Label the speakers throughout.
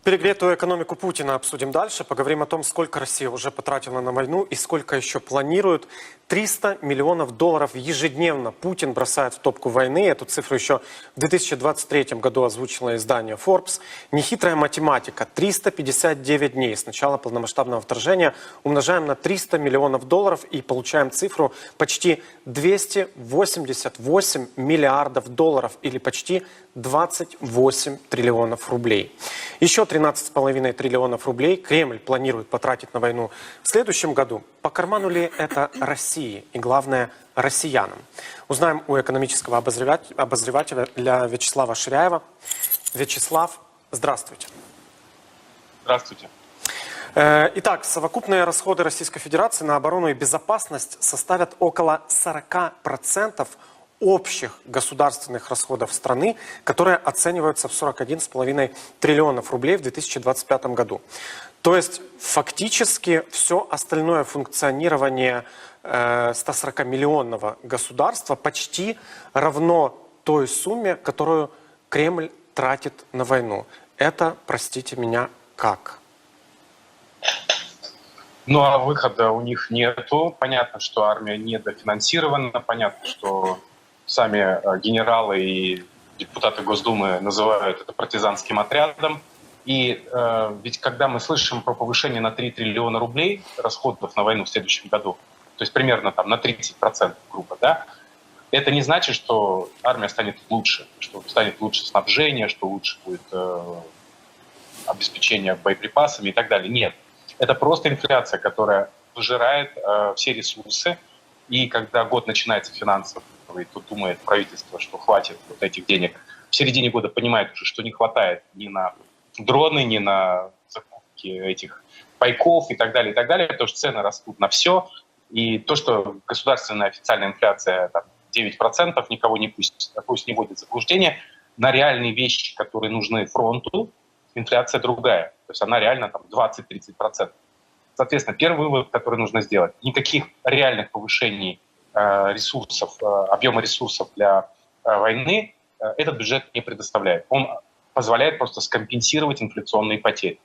Speaker 1: Перегретую экономику Путина обсудим дальше. Поговорим о том, сколько Россия уже потратила на войну и сколько еще планирует. 300 миллионов долларов ежедневно Путин бросает в топку войны. Эту цифру еще в 2023 году озвучило издание Forbes. Нехитрая математика. 359 дней с начала полномасштабного вторжения умножаем на 300 миллионов долларов и получаем цифру почти 288 миллиардов долларов или почти 28 триллионов рублей. Еще 13,5 триллионов рублей Кремль планирует потратить на войну в следующем году. По карману ли это России и, главное, россиянам? Узнаем у экономического обозревателя Вячеслава Ширяева. Вячеслав, здравствуйте.
Speaker 2: Здравствуйте.
Speaker 1: Итак, совокупные расходы Российской Федерации на оборону и безопасность составят около 40% общих государственных расходов страны, которые оцениваются в 41,5 триллионов рублей в 2025 году. То есть фактически все остальное функционирование 140-миллионного государства почти равно той сумме, которую Кремль тратит на войну. Это, простите меня, как?
Speaker 2: Ну а выхода у них нету. Понятно, что армия недофинансирована, понятно, что сами генералы и депутаты Госдумы называют это партизанским отрядом. И ведь когда мы слышим про повышение на 3 триллиона рублей расходов на войну в следующем году, то есть примерно там на 30%, грубо, да, это не значит, что армия станет лучше, что станет лучше снабжение, что лучше будет обеспечение боеприпасами и так далее. Нет. Это просто инфляция, которая выжирает все ресурсы. И когда год начинается финансовый, тут думает правительство, что хватит вот этих денег, в середине года понимает уже, что не хватает ни на дроны, ни на закупки этих пайков и так далее, потому что цены растут на все. И то, что государственная официальная инфляция там, 9%, никого пусть не вводит в заблуждение, на реальные вещи, которые нужны фронту, инфляция другая. То есть она реально там 20-30%. Соответственно, первый вывод, который нужно сделать, никаких реальных повышений ресурсов, объема ресурсов для войны этот бюджет не предоставляет. Он позволяет просто скомпенсировать инфляционные потери.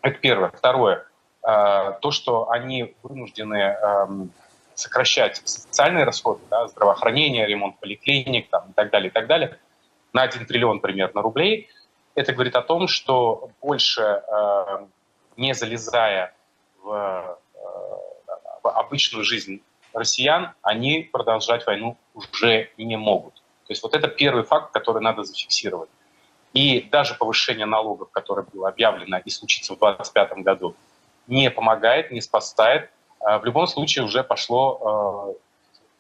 Speaker 2: Это первое. Второе. То, что они вынуждены сокращать социальные расходы, да, здравоохранение, ремонт поликлиник там, и так далее, на 1 триллион примерно рублей, это говорит о том, что больше не залезая в обычную жизнь россиян, они продолжать войну уже не могут. То есть вот это первый факт, который надо зафиксировать. И даже повышение налогов, которое было объявлено и случится в 2025 году, не помогает, не спасает. В любом случае уже пошло,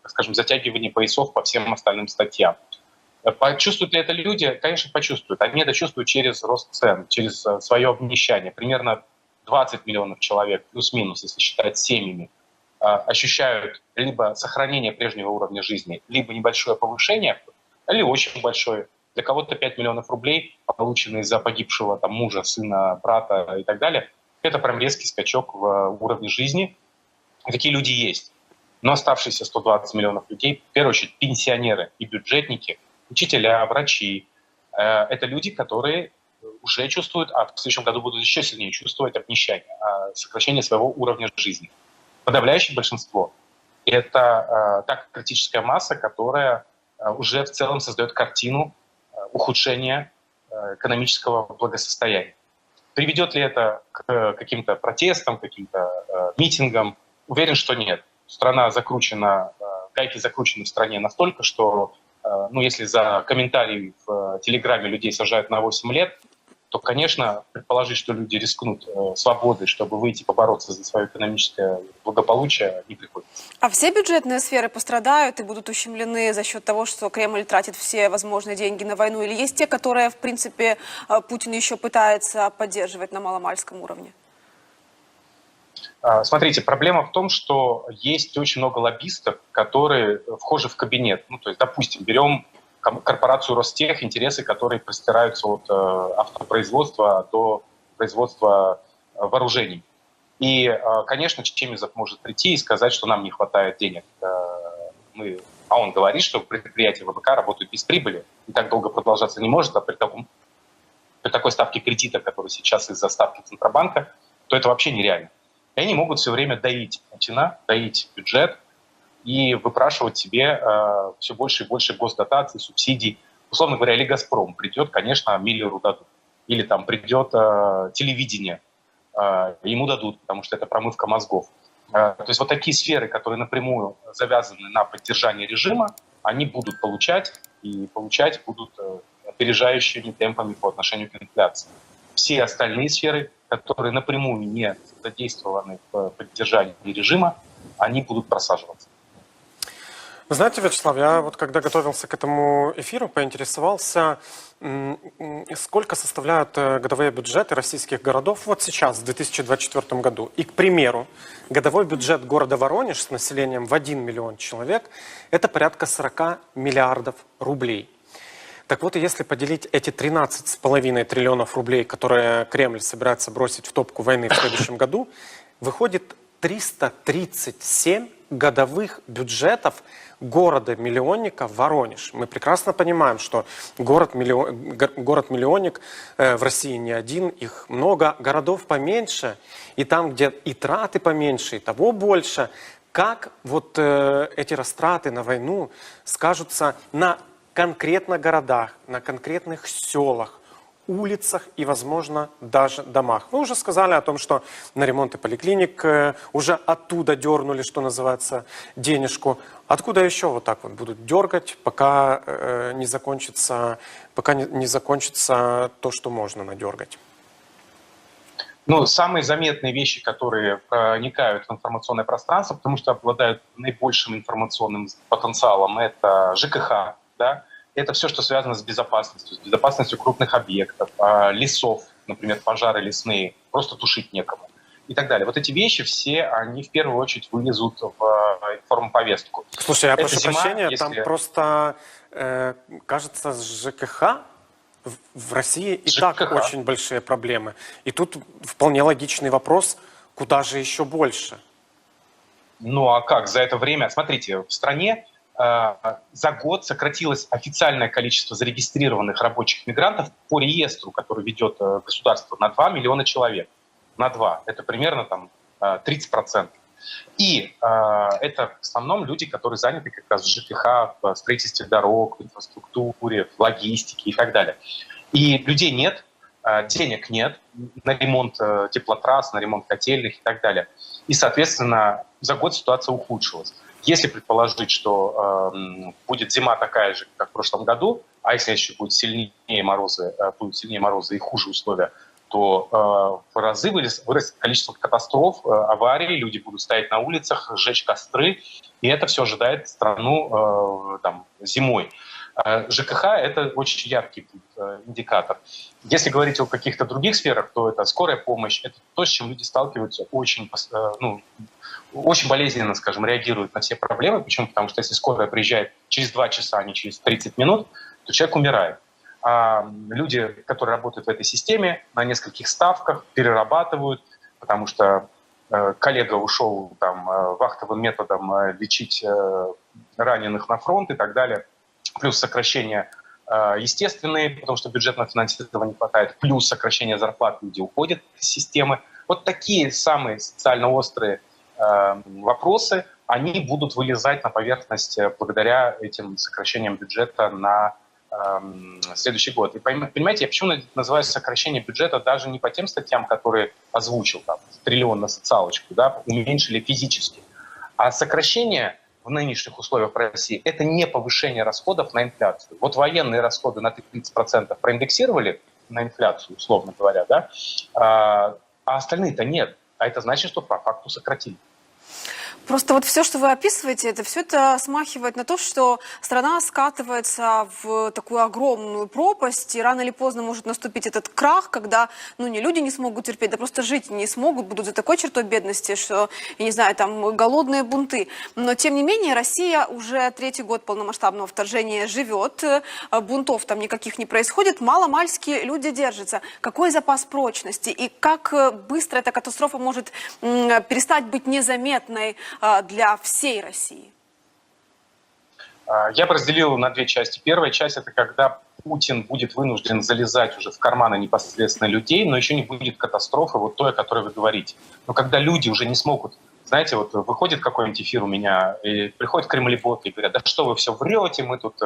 Speaker 2: скажем, затягивание поясов по всем остальным статьям. Почувствуют ли это люди? Конечно, почувствуют. Они это чувствуют через рост цен, через свое обнищание. Примерно 20 миллионов человек, плюс-минус, если считать семьями, ощущают либо сохранение прежнего уровня жизни, либо небольшое повышение, или очень большое. Для кого-то 5 миллионов рублей, полученные за погибшего там, мужа, сына, брата и так далее, это прям резкий скачок в уровне жизни. И такие люди есть. Но оставшиеся 120 миллионов людей, в первую очередь пенсионеры и бюджетники, учителя, врачи, это люди, которые уже чувствуют, а в следующем году будут еще сильнее чувствовать обнищание, сокращение своего уровня жизни. Подавляющее большинство — это та критическая масса, которая уже в целом создает картину ухудшения экономического благосостояния. Приведет ли это к каким-то протестам, каким-то митингам? Уверен, что нет. Страна закручена, гайки закручены в стране настолько, что если за комментарии в Телеграме людей сажают на 8 лет, то, конечно, предположить, что люди рискнут свободой, чтобы выйти побороться за свое экономическое благополучие, не приходится.
Speaker 3: А все бюджетные сферы пострадают и будут ущемлены за счет того, что Кремль тратит все возможные деньги на войну? Или есть те, которые, в принципе, Путин еще пытается поддерживать на маломальском уровне?
Speaker 2: Смотрите, проблема в том, что есть очень много лоббистов, которые вхожи в кабинет. То есть, допустим, берем корпорацию Ростех, интересы которой простираются от автопроизводства до производства вооружений. И, конечно, Чемизов может прийти и сказать, что нам не хватает денег. А он говорит, что предприятия ВПК работают без прибыли, и так долго продолжаться не может, а при при такой ставке кредита, которая сейчас из-за ставки Центробанка, то это вообще нереально. И они могут все время доить Путина, доить бюджет и выпрашивать себе все больше и больше госдотаций, субсидий. Условно говоря, или «Газпром» придет, конечно, Миллеру дадут. Или там придет телевидение, ему дадут, потому что это промывка мозгов. То есть вот такие сферы, которые напрямую завязаны на поддержание режима, они будут получать, и получать будут опережающими темпами по отношению к инфляции. Все остальные сферы, которые напрямую не задействованы в поддержании режима, они будут просаживаться.
Speaker 1: Вы знаете, Вячеслав, я вот когда готовился к этому эфиру, поинтересовался, сколько составляют годовые бюджеты российских городов вот сейчас, в 2024 году. И, к примеру, годовой бюджет города Воронеж с населением в 1 миллион человек – это порядка 40 миллиардов рублей. Так вот, если поделить эти 13,5 триллионов рублей, которые Кремль собирается бросить в топку войны в следующем году, выходит 337 годовых бюджетов города-миллионника Воронеж. Мы прекрасно понимаем, что город-миллионник в России не один, их много, городов поменьше, и там, где и траты поменьше, и того больше. Как вот эти растраты на войну скажутся на конкретно городах, на конкретных селах, улицах и, возможно, даже домах. Вы уже сказали о том, что на ремонты поликлиник уже оттуда дернули, что называется, денежку. Откуда еще вот так вот будут дергать, пока не закончится то, что можно надергать?
Speaker 2: Ну, самые заметные вещи, которые проникают в информационное пространство, потому что обладают наибольшим информационным потенциалом, это ЖКХ, да? Это все, что связано с безопасностью крупных объектов, лесов, например, пожары лесные, просто тушить некому и так далее. Вот эти вещи все, они в первую очередь вылезут в информповестку.
Speaker 1: Слушай, я прошу прощения, там просто, кажется, с ЖКХ в России и так очень большие проблемы. И тут вполне логичный вопрос, куда же еще больше?
Speaker 2: Ну а как? За это время, смотрите, в стране за год сократилось официальное количество зарегистрированных рабочих мигрантов по реестру, который ведет государство, на 2 миллиона человек. На 2. Это примерно там 30%. И это в основном люди, которые заняты как раз в ЖКХ, в строительстве дорог, в инфраструктуре, в логистике и так далее. И людей нет, денег нет на ремонт теплотрасс, на ремонт котельных и так далее. И, соответственно, за год ситуация ухудшилась. Если предположить, что будет зима такая же, как в прошлом году, а если еще будут сильнее морозы и хуже условия, то в разы вырастет количество катастроф, аварий, люди будут стоять на улицах, сжечь костры, и это все ожидает страну зимой. ЖКХ – это очень яркий индикатор. Если говорить о каких-то других сферах, то это скорая помощь, это то, с чем люди сталкиваются очень болезненно, скажем, реагируют на все проблемы. Почему? Потому что если скорая приезжает через 2 часа, а не через 30 минут, то человек умирает. А люди, которые работают в этой системе, на нескольких ставках перерабатывают, потому что коллега ушел вахтовым методом лечить раненых на фронт и так далее. Плюс сокращения естественные, потому что бюджетного финансирования не хватает, плюс сокращение зарплат, люди уходят из системы. Вот такие самые социально острые вопросы, они будут вылезать на поверхность благодаря этим сокращениям бюджета на следующий год. И понимаете, я почему называю сокращение бюджета даже не по тем статьям, которые озвучил, триллион на социалочку, уменьшили физически, а сокращение в нынешних условиях в России – это не повышение расходов на инфляцию. Вот военные расходы на 30% проиндексировали на инфляцию, условно говоря, а остальные-то нет. А это значит, что по факту сократили.
Speaker 3: Просто вот все, что вы описываете, все это смахивает на то, что страна скатывается в такую огромную пропасть, и рано или поздно может наступить этот крах, когда, не люди не смогут терпеть, да просто жить не смогут, будут за такой чертой бедности, что, я не знаю, там голодные бунты. Но, тем не менее, Россия уже 3-й год полномасштабного вторжения живет, бунтов там никаких не происходит, мало-мальски люди держатся. Какой запас прочности и как быстро эта катастрофа может перестать быть незаметной для всей России?
Speaker 2: Я бы разделил на 2 части. Первая часть – это когда Путин будет вынужден залезать уже в карманы непосредственно людей, но еще не будет катастрофы, вот той, о которой вы говорите. Но когда люди уже не смогут, знаете, вот выходит какой-нибудь эфир у меня, и приходят кремлеботы и говорят, да что вы все врете, мы тут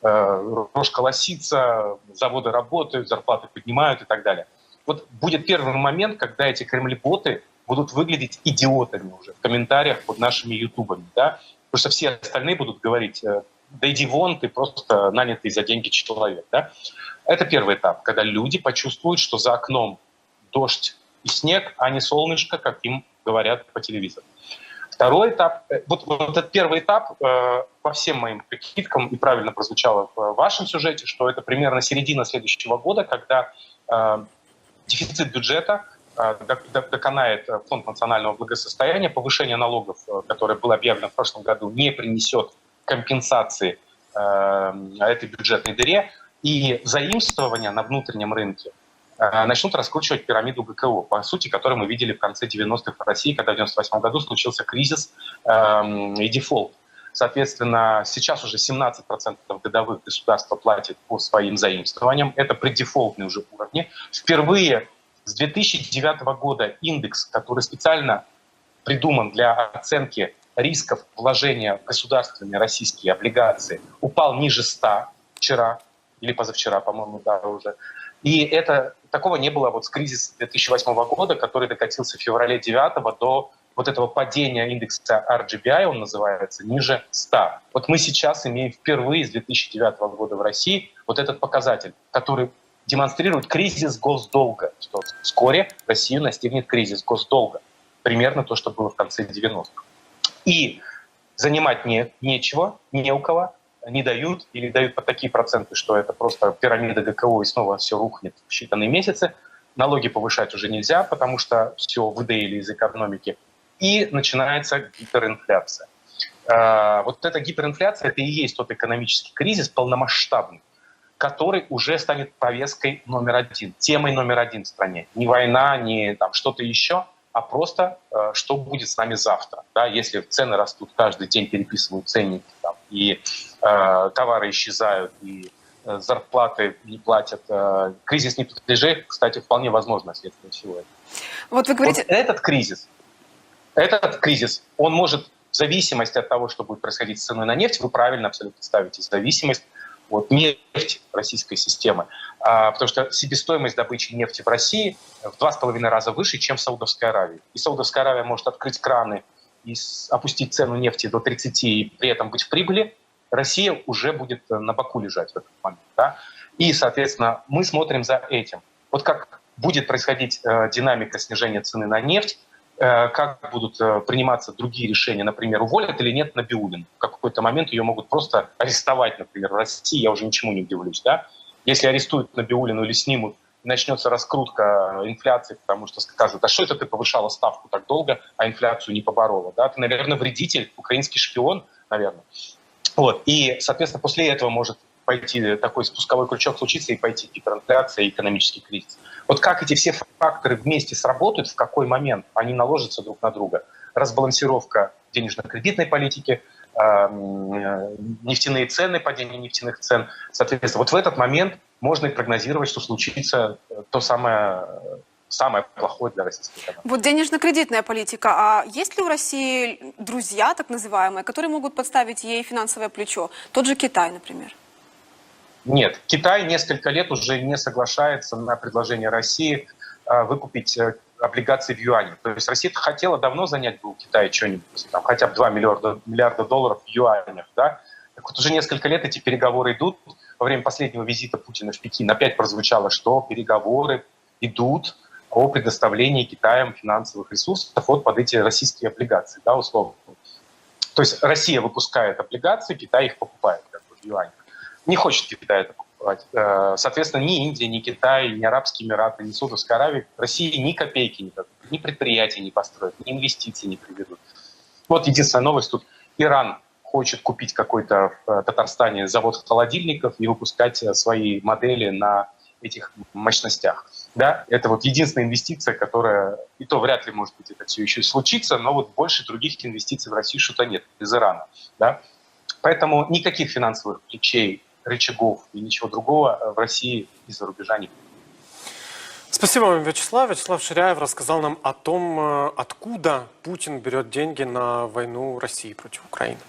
Speaker 2: рожь колосится, заводы работают, зарплаты поднимают и так далее. Вот будет первый момент, когда эти кремлеботы будут выглядеть идиотами уже в комментариях под нашими ютубами, да, потому что все остальные будут говорить, да иди вон, ты просто нанятый за деньги человек, да. Это первый этап, когда люди почувствуют, что за окном дождь и снег, а не солнышко, как им говорят по телевизору. Второй этап, вот этот первый этап, по всем моим прикидкам, и правильно прозвучало в вашем сюжете, что это примерно середина следующего года, когда дефицит бюджета доконает Фонд национального благосостояния, повышение налогов, которое было объявлено в прошлом году, не принесет компенсации этой бюджетной дыре, и заимствования на внутреннем рынке начнут раскручивать пирамиду ГКО, по сути, которую мы видели в конце 90-х в России, когда в 98 году случился кризис и дефолт. Соответственно, сейчас уже 17% годовых государство платит по своим заимствованиям. Это преддефолтные уже уровни. Впервые с 2009 года индекс, который специально придуман для оценки рисков вложения в государственные российские облигации, упал ниже 100 вчера или позавчера, по-моему, да, уже. И такого не было вот с кризиса 2008 года, который докатился в феврале 2009 до вот этого падения индекса RGBI, он называется, ниже 100. Вот мы сейчас имеем впервые с 2009 года в России вот этот показатель, который демонстрирует кризис госдолга, что вскоре Россию настигнет кризис госдолга. Примерно то, что было в конце 90-х. И занимать нечего, не у кого, не дают или дают под такие проценты, что это просто пирамида ГКО и снова все рухнет в считанные месяцы. Налоги повышать уже нельзя, потому что все выдаили из экономики. И начинается гиперинфляция. Вот эта гиперинфляция — это и есть тот экономический кризис полномасштабный, который уже станет повесткой номер один, темой номер один в стране. Не война, не там что-то еще, а просто что будет с нами завтра. Да? Если цены растут, каждый день переписывают ценники, там, и товары исчезают, и зарплаты не платят. Кризис неплатежей, кстати, вполне возможно следствие всего этого.
Speaker 3: Вот вы говорите...
Speaker 2: Вот этот кризис, он может в зависимости от того, что будет происходить с ценой на нефть, вы правильно абсолютно ставите зависимость от нефти российской системы. Потому что себестоимость добычи нефти в России в 2,5 раза выше, чем в Саудовской Аравии. И Саудовская Аравия может открыть краны и опустить цену нефти до 30 и при этом быть в прибыли. Россия уже будет на боку лежать в этот момент. Да? И, соответственно, мы смотрим за этим. Вот как будет происходить динамика снижения цены на нефть, как будут приниматься другие решения, например, уволят или нет Набиуллину. В какой-то момент ее могут просто арестовать, например, в России, я уже ничему не удивлюсь. Да? Если арестуют Набиуллину или снимут, начнется раскрутка инфляции, потому что скажут, а что это ты повышала ставку так долго, а инфляцию не поборола? Да? Ты, наверное, вредитель, украинский шпион, наверное. Вот. И, соответственно, после этого может пойти такой спусковой крючок случиться и пойти гиперинфляция и экономический кризис. Вот как эти все факторы вместе сработают, в какой момент они наложатся друг на друга? Разбалансировка денежно-кредитной политики, нефтяные цены, падение нефтяных цен. Соответственно, вот в этот момент можно и прогнозировать, что случится то самое плохое для российской экономики.
Speaker 3: Вот денежно-кредитная политика. А есть ли у России друзья, так называемые, которые могут подставить ей финансовое плечо? Тот же Китай, например.
Speaker 2: Нет, Китай несколько лет уже не соглашается на предложение России выкупить облигации в юанях. То есть Россия хотела давно занять бы у Китая что-нибудь, там, хотя бы 2 миллиарда долларов в юанях. Да? Так вот уже несколько лет эти переговоры идут. Во время последнего визита Путина в Пекин опять прозвучало, что переговоры идут о предоставлении Китаем финансовых ресурсов вот под эти российские облигации, да, условно. То есть Россия выпускает облигации, Китай их покупает как бы, в юанях. Не хочет Китай это покупать. Соответственно, ни Индия, ни Китай, ни Арабские Эмираты, ни Саудовская Аравия России ни копейки не дадут, ни предприятий не построят, ни инвестиций не приведут. Вот единственная новость тут. Иран хочет купить какой-то в Татарстане завод холодильников и выпускать свои модели на этих мощностях. Да? Это вот единственная инвестиция, которая, и то вряд ли, может быть, это все еще случится, но вот больше других инвестиций в Россию что-то нет из Ирана. Да? Поэтому никаких финансовых плечей рычагов и ничего другого в России из-за рубежа не будет.
Speaker 1: Спасибо вам, Вячеслав. Вячеслав Ширяев рассказал нам о том, откуда Путин берет деньги на войну России против Украины.